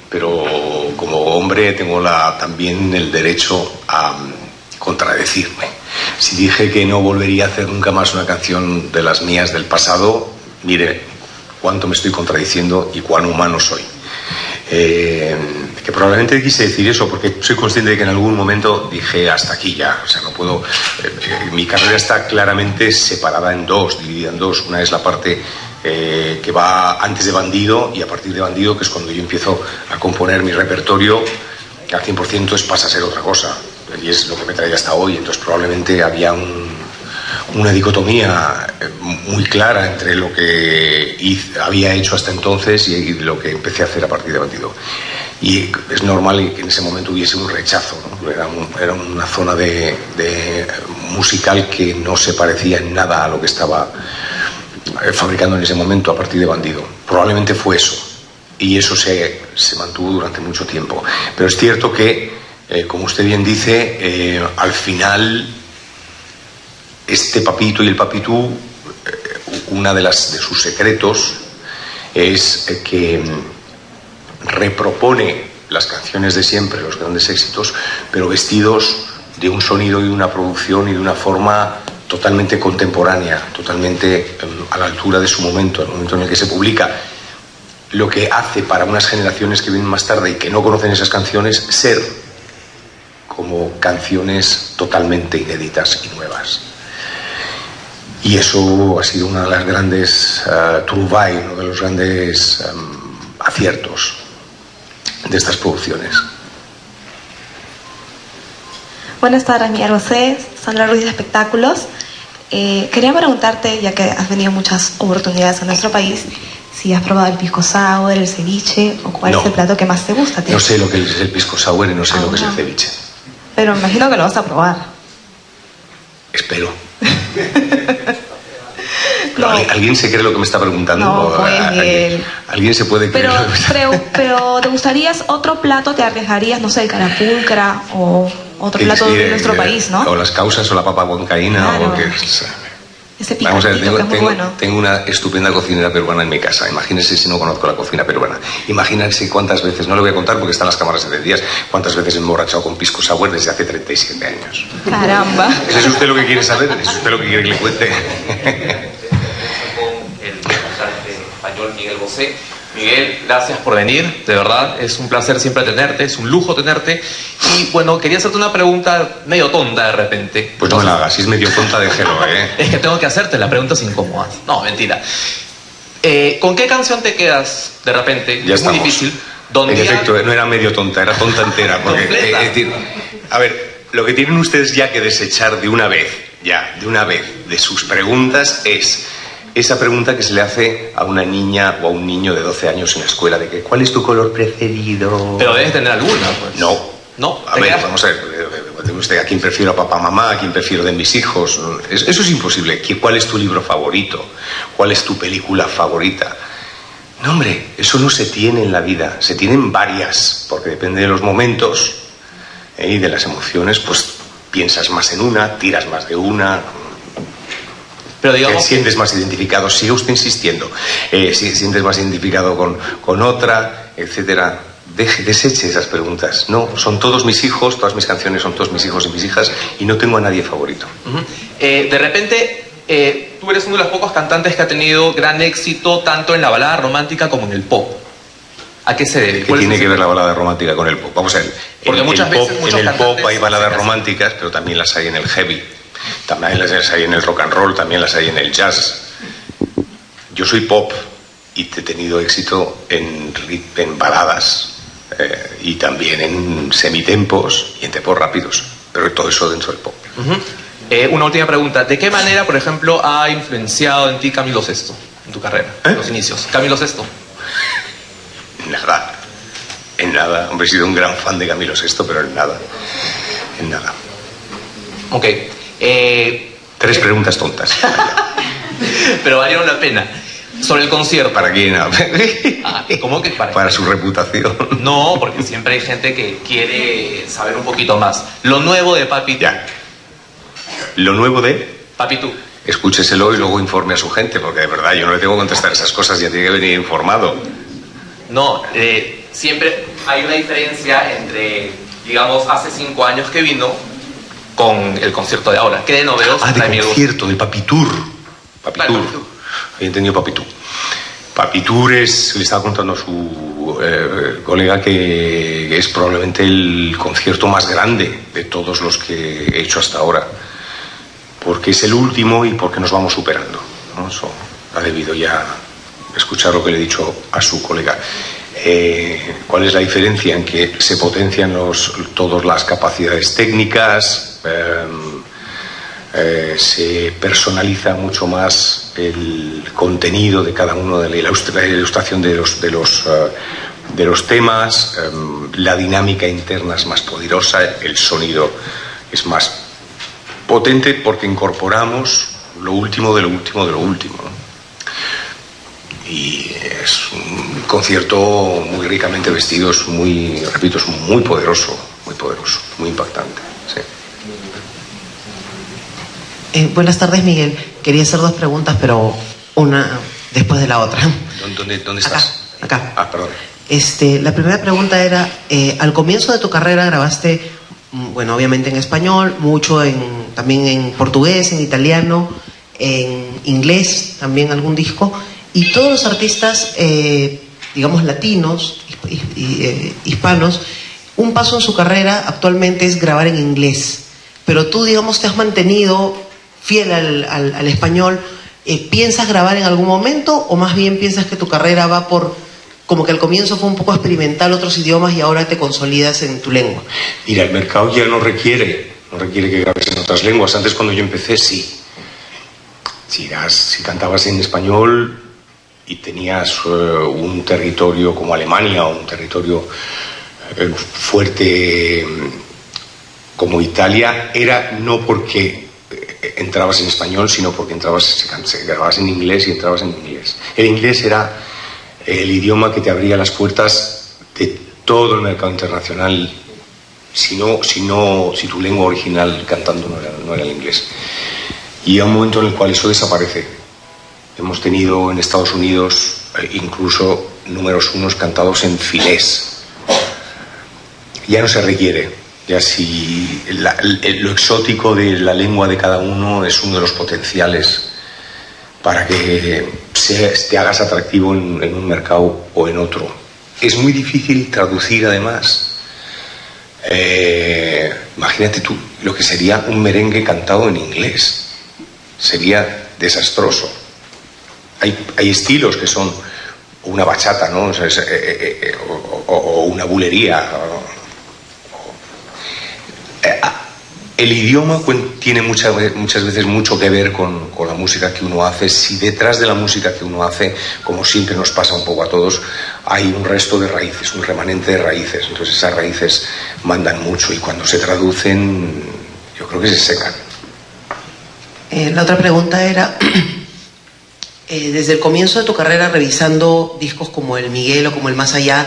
pero como hombre tengo también el derecho a contradecirme. Si dije que no volvería a hacer nunca más una canción de las mías del pasado, mire cuánto me estoy contradiciendo y cuán humano soy. Que probablemente quise decir eso porque soy consciente de que en algún momento dije hasta aquí ya, o sea, no puedo. Mi carrera está claramente separada en dos, dividida en dos. Una es la parte que va antes de Bandido, y a partir de Bandido, que es cuando yo empiezo a componer mi repertorio, que al 100% pasa a ser otra cosa, y es lo que me trae hasta hoy. Entonces probablemente había una dicotomía muy clara entre lo que había hecho hasta entonces y lo que empecé a hacer a partir de Bandido. Y es normal que en ese momento hubiese un rechazo, ¿no? Era una zona de musical que no se parecía en nada a lo que estaba fabricando en ese momento a partir de Bandido. Probablemente fue eso, y eso se mantuvo durante mucho tiempo. Pero es cierto que, como usted bien dice, al final este Papito y el Papitú, una de sus secretos es que repropone las canciones de siempre, los grandes éxitos, pero vestidos de un sonido y de una producción y de una forma totalmente contemporánea, totalmente a la altura de su momento, el momento en el que se publica. Lo que hace para unas generaciones que vienen más tarde y que no conocen esas canciones ser como canciones totalmente inéditas y nuevas. Y eso ha sido una de las grandes trouvailles, uno de los grandes aciertos de estas producciones. Buenas tardes, Miguel Bosé, Sandra Ruiz de Espectáculos. Quería preguntarte, ya que has venido muchas oportunidades a nuestro país, si has probado el pisco sour, el ceviche, o cuál es el plato que más te gusta. No sé lo que es el pisco sour y no sé lo que es el ceviche. Pero me imagino que lo vas a probar. Espero. No. ¿Alguien se cree lo que me está preguntando? No, pues, ¿Alguien se puede creer lo que me está... pero ¿te gustaría otro plato? ¿Te arriesgarías, no sé, el carapulcra o otro plato de nuestro país, no? O las causas o la papa huancaína, claro. Ese picantito que es muy bueno. Tengo una estupenda cocinera peruana en mi casa. Imagínense si no conozco la cocina peruana. Imagínense cuántas veces, no le voy a contar porque están las cámaras encendidas, cuántas veces me he emborrachado con pisco sour desde hace 37 años. Caramba. ¿Es usted lo que quiere saber? ¿Es usted lo que quiere que le cuente? Con el cantante español Miguel Bosé. Miguel, gracias por venir, de verdad, es un placer siempre tenerte, es un lujo tenerte. Y bueno, quería hacerte una pregunta medio tonta de repente. Pues no me la hagas, si es medio tonta, déjelo, Es que tengo que hacerte las preguntas incómodas. No, mentira. ¿Con qué canción te quedas de repente? Ya es estamos. Muy difícil. En efecto, no era medio tonta, era tonta entera. Porque, es decir, a ver, lo que tienen ustedes ya que desechar de una vez, de sus preguntas es... esa pregunta que se le hace a una niña o a un niño de 12 años en la escuela, de que ¿cuál es tu color preferido? Pero debes tener alguna, pues. No. A ver, vamos a ver, usted, ¿a quién prefiero? ¿A papá, mamá? ¿A quién prefiero de mis hijos? Eso es imposible. ¿Cuál es tu libro favorito? ¿Cuál es tu película favorita? No, hombre, eso no se tiene en la vida. Se tienen varias, porque depende de los momentos y de las emociones, pues piensas más en una, tiras más de una... Pero digamos, ¿te sientes más identificado? Sigue usted insistiendo. Si sientes más identificado con otra, etcétera. Deseche esas preguntas. No, son todos mis hijos, todas mis canciones son todos mis hijos y mis hijas, y no tengo a nadie favorito. De repente, tú eres uno de los pocos cantantes que ha tenido gran éxito tanto en la balada romántica como en el pop. ¿A qué se debe? ¿Qué tiene que ver la balada romántica con el pop? Vamos a ver. Porque muchas veces en el pop hay baladas románticas, pero también las hay en el heavy. También las hay en el rock and roll, también las hay en el jazz. Yo soy pop y he tenido éxito en baladas y también en semitempos y en tempos rápidos, pero todo eso dentro del pop. Una última pregunta. ¿De qué manera, por ejemplo, ha influenciado en ti Camilo Sesto, en tu carrera, en los inicios? Camilo Sesto. En nada. Hombre, he sido un gran fan de Camilo Sesto, pero en nada. Ok. 3 preguntas tontas. Pero valieron la pena. Sobre el concierto. ¿Para quién? ¿Cómo que para su reputación? No, porque siempre hay gente que quiere saber un poquito más. Lo nuevo de Papi Tú. Ya. ¿Lo nuevo de? Papi Tú. Escúcheselo y luego informe a su gente, porque de verdad yo no le tengo que contestar esas cosas, ya tiene que venir informado. No, siempre hay una diferencia entre, digamos, hace 5 años que vino con el concierto de ahora. ¿Qué de novedoso de trae Miguel Bosé? concierto, del Papitur. Claro, Había entendido Papitur. Papitur le estaba contando a su colega que es probablemente el concierto más grande de todos los que he hecho hasta ahora. Porque es el último y porque nos vamos superando, ¿no? Eso ha debido ya escuchar lo que le he dicho a su colega. ¿Cuál es la diferencia? En que se potencian todas las capacidades técnicas, se personaliza mucho más el contenido de cada uno de la ilustración de los temas, la dinámica interna es más poderosa, el sonido es más potente porque incorporamos lo último de lo último de lo último, ¿no? Y es un concierto muy ricamente vestido, es muy, repito, es muy poderoso, muy impactante. Sí. Buenas tardes, Miguel. Quería hacer 2 preguntas, pero una después de la otra. ¿Dónde estás? Acá. Ah, perdón. La primera pregunta era, al comienzo de tu carrera grabaste, bueno, obviamente en español, mucho también en portugués, en italiano, en inglés, también algún disco. Y todos los artistas, digamos, latinos, hispanos, un paso en su carrera actualmente es grabar en inglés. Pero tú, digamos, te has mantenido fiel al español. ¿Piensas grabar en algún momento o más bien piensas que tu carrera va por, como que al comienzo fue un poco experimental otros idiomas y ahora te consolidas en tu lengua? Mira, el mercado ya no requiere que grabes en otras lenguas. Antes, cuando yo empecé, sí. Si cantabas en español y tenías un territorio como Alemania o un territorio fuerte como Italia, era no porque entrabas en español, sino porque grababas en inglés y entrabas en inglés. El inglés era el idioma que te abría las puertas de todo el mercado internacional, si tu lengua original cantando no era el inglés. Y hay un momento en el cual eso desaparece. Hemos tenido en Estados Unidos incluso números 1 cantados en finés. Ya no se requiere. Ya si lo exótico de la lengua de cada uno es uno de los potenciales para que te hagas atractivo en un mercado o en otro. Es muy difícil traducir, además. Imagínate tú lo que sería un merengue cantado en inglés. Sería desastroso. Hay estilos que son una bachata, ¿no? O una bulería. El idioma tiene muchas veces mucho que ver con la música que uno hace. Si detrás de la música que uno hace, como siempre nos pasa un poco a todos, hay un resto de raíces, un remanente de raíces. Entonces esas raíces mandan mucho y cuando se traducen, yo creo que se secan. La otra pregunta era, desde el comienzo de tu carrera, revisando discos como el Miguel o como el Más Allá,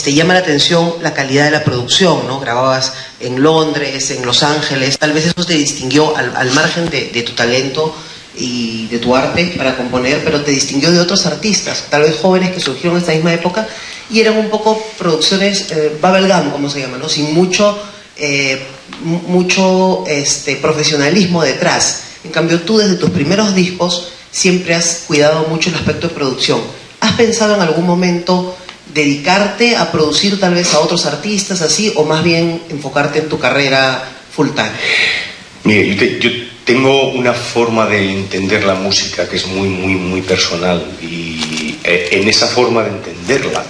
llama la atención la calidad de la producción, ¿no? Grababas en Londres, en Los Ángeles, tal vez eso te distinguió al margen de tu talento y de tu arte para componer, pero te distinguió de otros artistas, tal vez jóvenes que surgieron en esta misma época y eran un poco producciones bubblegum, como se llama, ¿no? Sin mucho profesionalismo detrás. En cambio, tú desde tus primeros discos siempre has cuidado mucho el aspecto de producción. ¿Has pensado en algún momento dedicarte a producir tal vez a otros artistas así, o más bien enfocarte en tu carrera full time? Mire, yo tengo una forma de entender la música que es muy, muy, muy personal, y en esa forma de entenderla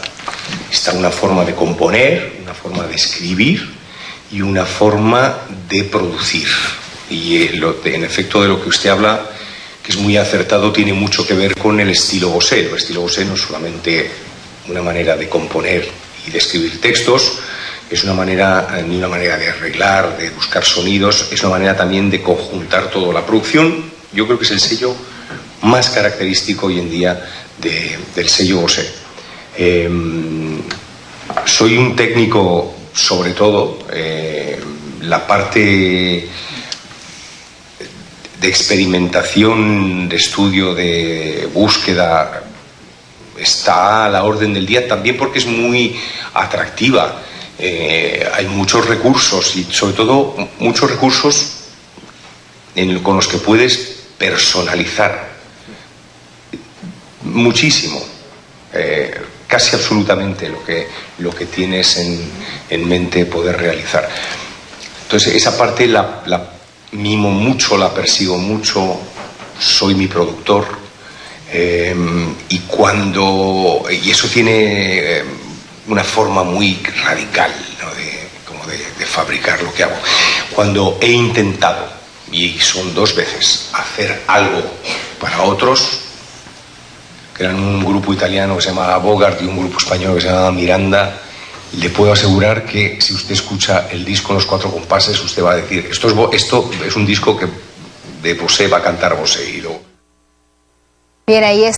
está una forma de componer, una forma de escribir y una forma de producir. Y en efecto, de lo que usted habla, que es muy acertado, tiene mucho que ver con el estilo Bosé. El estilo Bosé no es solamente una manera de componer y de escribir textos, es una manera de arreglar, de buscar sonidos, es una manera también de conjuntar toda la producción. Yo creo que es el sello más característico hoy en día del sello Bosé. Soy un técnico, sobre todo, la parte de experimentación, de estudio, de búsqueda, está a la orden del día, también porque es muy atractiva. Hay muchos recursos y sobre todo muchos recursos con los que puedes personalizar muchísimo, casi absolutamente lo que tienes en mente poder realizar. Entonces esa parte la mimo mucho, la persigo mucho, soy mi productor, y eso tiene una forma muy radical, ¿no? de fabricar lo que hago. Cuando he intentado, y son 2 veces, hacer algo para otros, que eran un grupo italiano que se llamaba Bogart y un grupo español que se llamaba Miranda, le puedo asegurar que si usted escucha el disco en los 4 compases, usted va a decir, esto es un disco que de Bosé va a cantar Bosé. Y luego... Bien, ahí es.